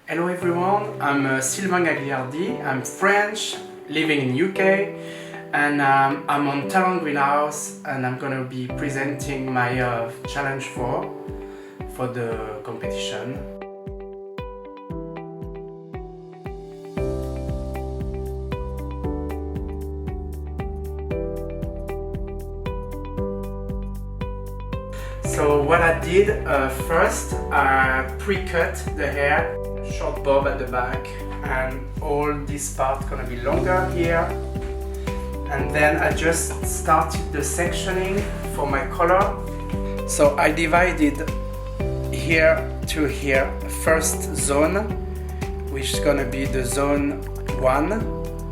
Hello everyone, I'm Sylvain Gagliardi. I'm French, living in UK, and I'm on Talent Greenhouse, and I'm gonna be presenting my challenge for the competition. So what I did first, I pre-cut the hair, short bob at the back, and all this part gonna be longer here. And then I just started the sectioning for my color. So I divided here to here, first zone, which is gonna be the zone 1.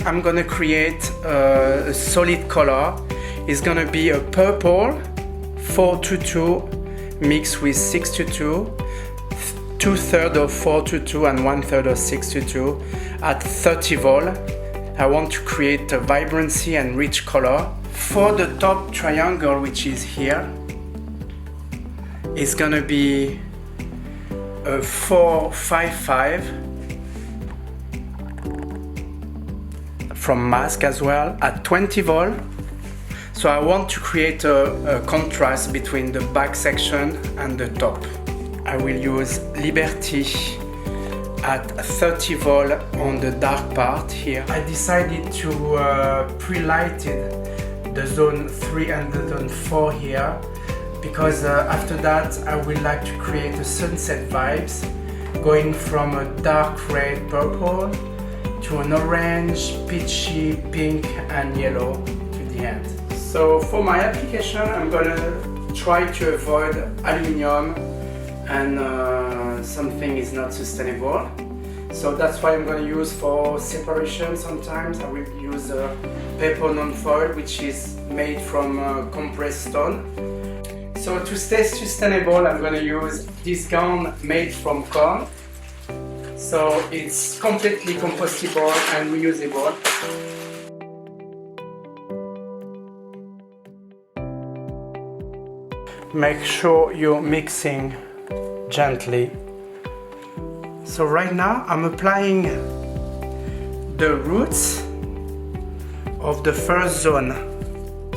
I'm gonna create a solid color. It's gonna be a purple 422 mixed with 622, 2/3 of 422 and 1/3 of 622 at 30 volt. I want to create a vibrancy and rich color. For the top triangle, which is here, it's gonna be a 455 from mask as well at 20 volt. So I want to create a contrast between the back section and the top. I will use Liberty at 30 volt on the dark part here. I decided to pre-light the zone 3 and the zone 4 here, because after that I would like to create a sunset vibes, going from a dark red purple to an orange, peachy, pink and yellow to the end. So for my application, I'm gonna try to avoid aluminum and something is not sustainable. So that's why I'm gonna use for separation. Sometimes I will use paper non-foil, which is made from compressed stone. So to stay sustainable, I'm gonna use this gown made from corn. So it's completely compostable and reusable. Make sure you're mixing gently. So right now I'm applying the roots of the first zone.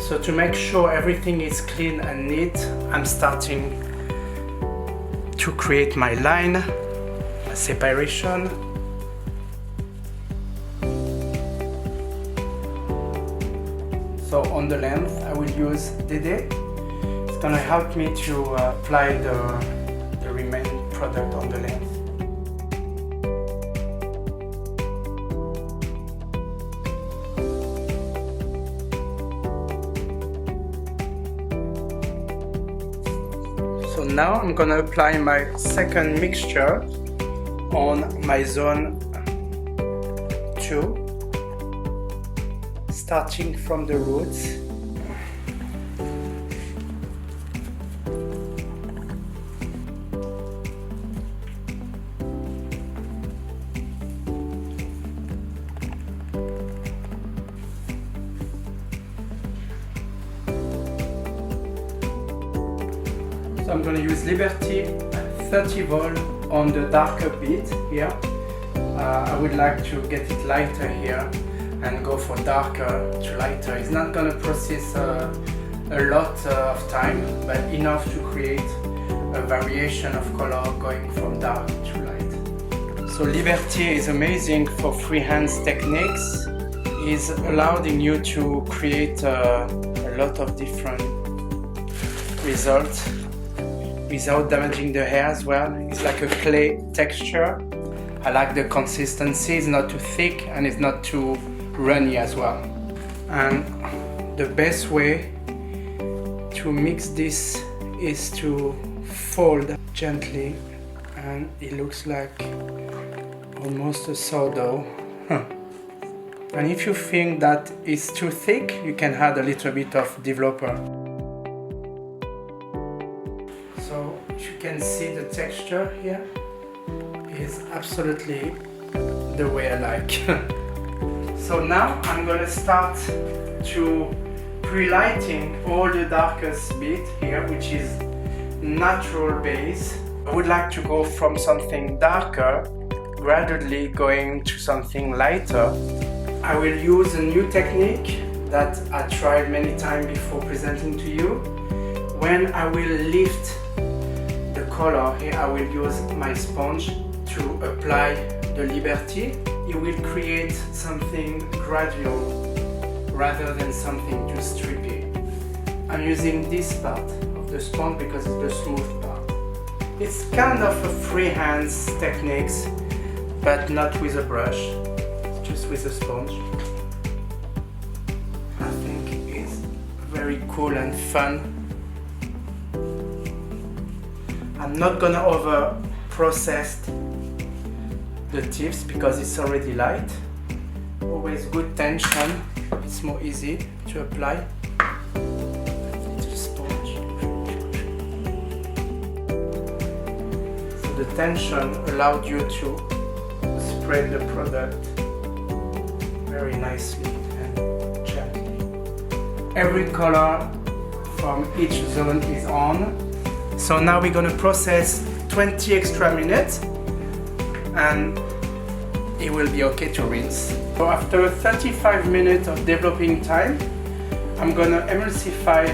So to make sure everything is clean and neat, I'm starting to create my line, a separation. So on the length I will use Dédé. It's gonna help me to apply the remaining product on the length. So now I'm gonna apply my second mixture on my zone 2, starting from the roots. So I'm going to use Liberty 30 volt on the darker bit here. I would like to get it lighter here and go for darker to lighter. It's not going to process a lot of time, but enough to create a variation of color going from dark to light. So Liberty is amazing for freehand techniques. It's allowing you to create a lot of different results without damaging the hair as well. It's like a clay texture. I like the consistency. It's not too thick and it's not too runny as well. And the best way to mix this is to fold gently, and it looks like almost a sourdough. And if you think that it's too thick, you can add a little bit of developer. So you can see the texture here is absolutely the way I like. So now I'm gonna start to pre-lighting all the darkest bit here, which is natural base. I would like to go from something darker gradually going to something lighter. I will use a new technique that I tried many times before presenting to you. When I will lift the color here, I will use my sponge to apply the Liberty. It will create something gradual rather than something too strippy. I'm using this part of the sponge because it's the smooth part. It's kind of a freehand technique, but not with a brush, just with a sponge. I think it's very cool and fun. I'm not gonna over process the tips because it's already light. Always good tension, it's more easy to apply. Little sponge. So the tension allowed you to spread the product very nicely and gently. Every color from each zone is on. So now we're gonna process 20 extra minutes and it will be okay to rinse. So after 35 minutes of developing time, I'm gonna emulsify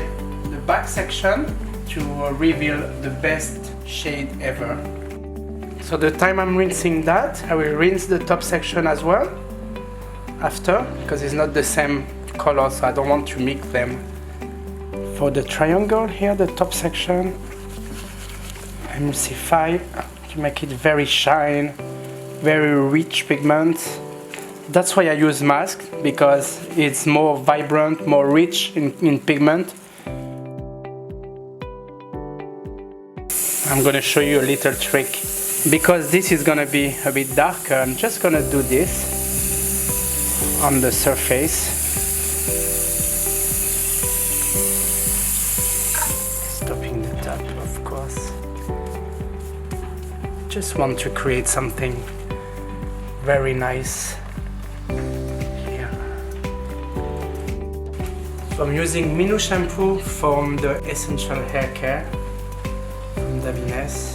the back section to reveal the best shade ever. So the time I'm rinsing that, I will rinse the top section as well after, because it's not the same color, so I don't want to mix them. For the triangle here, the top section, emulsify to make it very shine, very rich pigment. That's why I use mask, because it's more vibrant, more rich in pigment. I'm gonna show you a little trick. Because this is gonna be a bit darker, I'm just gonna do this on the surface. Stopping the top, of course. Just want to create something very nice here. So I'm using Minou shampoo from the Essential Hair Care from Davines.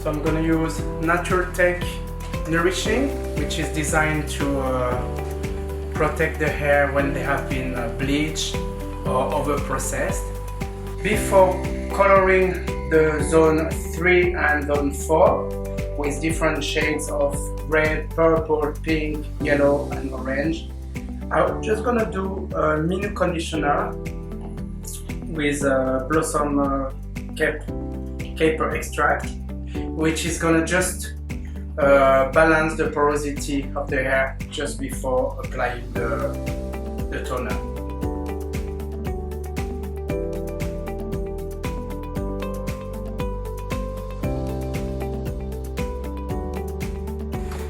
So I'm gonna use Natural Tech Nourishing, which is designed to protect the hair when they have been bleached or over-processed. Before coloring the zone 3 and zone 4 with different shades of red, purple, pink, yellow and orange, I'm just gonna do a Minou conditioner with blossom caper extract, which is gonna just balance the porosity of the hair just before applying the toner.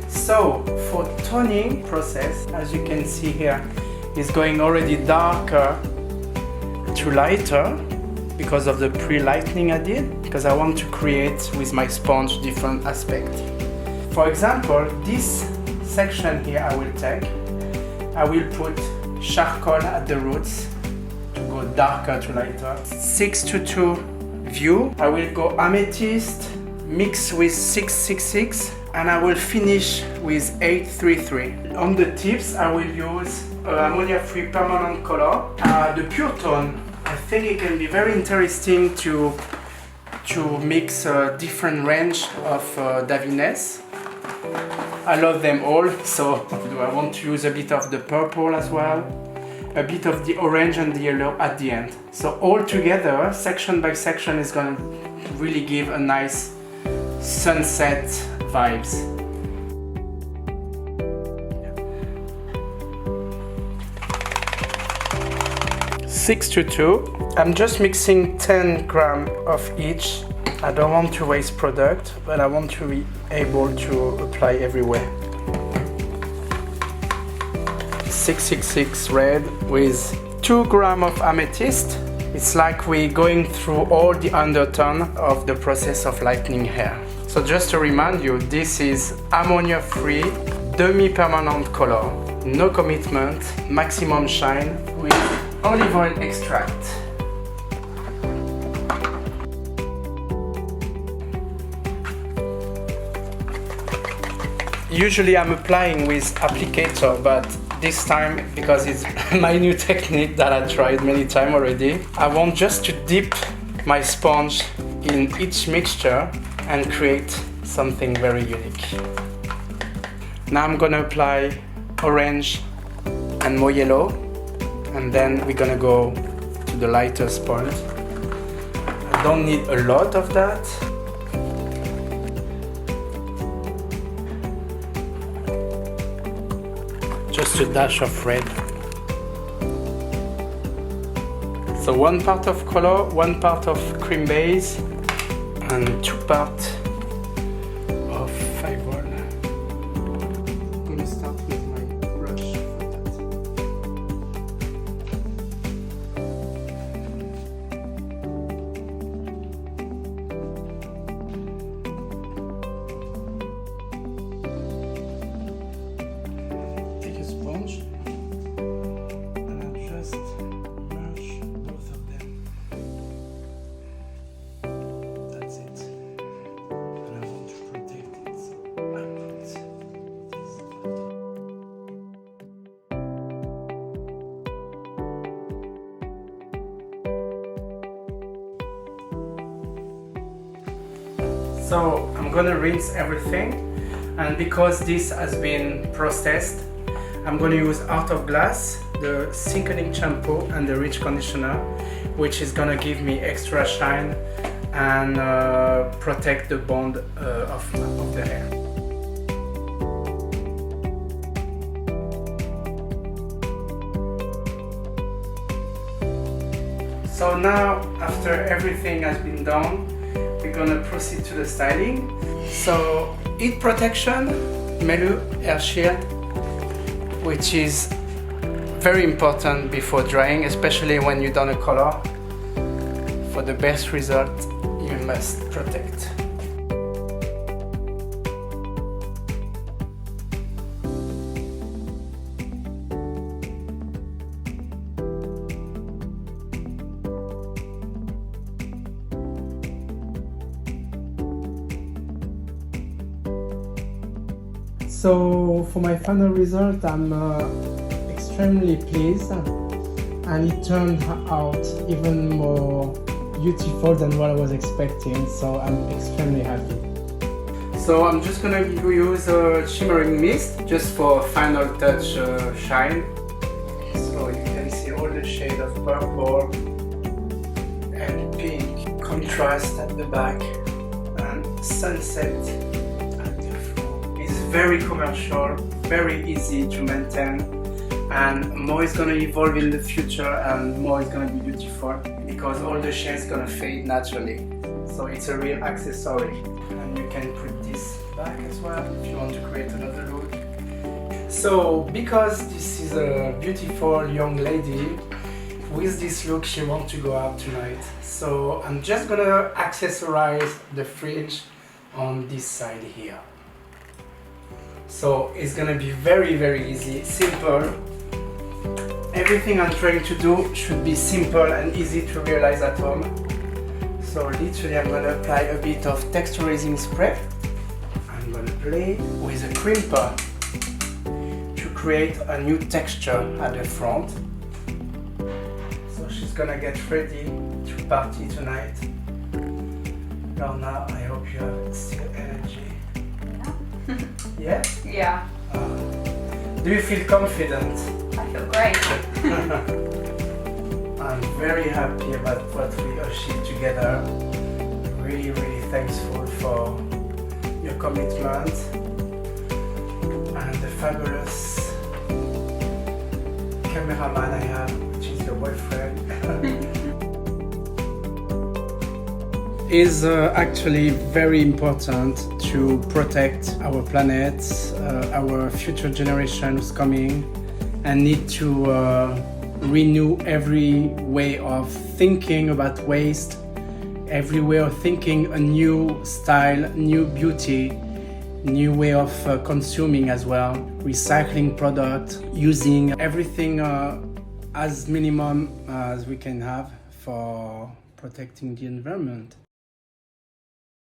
So for toning process, as you can see here, is going already darker to lighter because of the pre-lightening I did, because I want to create with my sponge different aspects. For example, this section here I will put charcoal at the roots to go darker to lighter. 622 view, I will go amethyst mix with 666 and I will finish with 833. On the tips I will use ammonia-free permanent color. The pure tone, I think it can be very interesting to mix a different range of Davines. I love them all, so I want to use a bit of the purple as well, a bit of the orange and the yellow at the end. So all together, section by section, is going to really give a nice sunset vibes. 622. I'm just mixing 10 grams of each. I don't want to waste product, but I want to be able to apply everywhere. 666 red with 2 grams of amethyst. It's like we're going through all the undertone of the process of lightening hair. So just to remind you, this is ammonia-free, demi-permanent color, no commitment, maximum shine with olive oil extract. Usually I'm applying with applicator, but this time, because it's my new technique that I tried many times already, I want just to dip my sponge in each mixture and create something very unique. Now I'm gonna apply orange and more yellow, and then we're gonna go to the lightest point. I don't need a lot of that. Just a dash of red. So 1 part of color, 1 part of cream base, and 2 parts of 5-vol. I'm gonna start with my brush for that. Take a sponge and I just merge both of them. That's it. And I want to protect it, so I put this. So I'm gonna rinse everything, and because this has been processed, I'm gonna use Art of Glass, the thickening shampoo and the rich conditioner, which is gonna give me extra shine and protect the bond of the hair. So now, after everything has been done, we're gonna proceed to the styling. So heat protection, Melu Hair Shield, which is very important before drying, especially when you done a color. For the best result, you must protect. So for my final result, I'm extremely pleased, and it turned out even more beautiful than what I was expecting, so I'm extremely happy. So I'm just gonna use a shimmering mist just for final touch shine. So you can see all the shade of purple and pink contrast at the back and sunset at the front. It's very commercial, very easy to maintain, and more is gonna evolve in the future and more is gonna be beautiful because all the shades gonna fade naturally. So it's a real accessory, and you can put this back as well if you want to create another look. So because this is a beautiful young lady, with this look she wants to go out tonight. So I'm just gonna accessorize the fringe on this side here. So it's gonna be very easy, simple. Everything I'm trying to do should be simple and easy to realize at home. So literally I'm gonna apply a bit of texturizing spray. I'm gonna play with a crimper to create a new texture at the front. So she's gonna get ready to party tonight. Lorna, I hope you have still energy. Yeah? Yeah, Do you feel confident? I feel great. I'm very happy about what we achieved together. Really thankful for your commitment and the fabulous cameraman I have, which is your boyfriend. Is actually very important to protect our planet, our future generations coming, and need to renew every way of thinking about waste, every way of thinking a new style, new beauty, new way of consuming as well, recycling product, using everything as minimum as we can have for protecting the environment.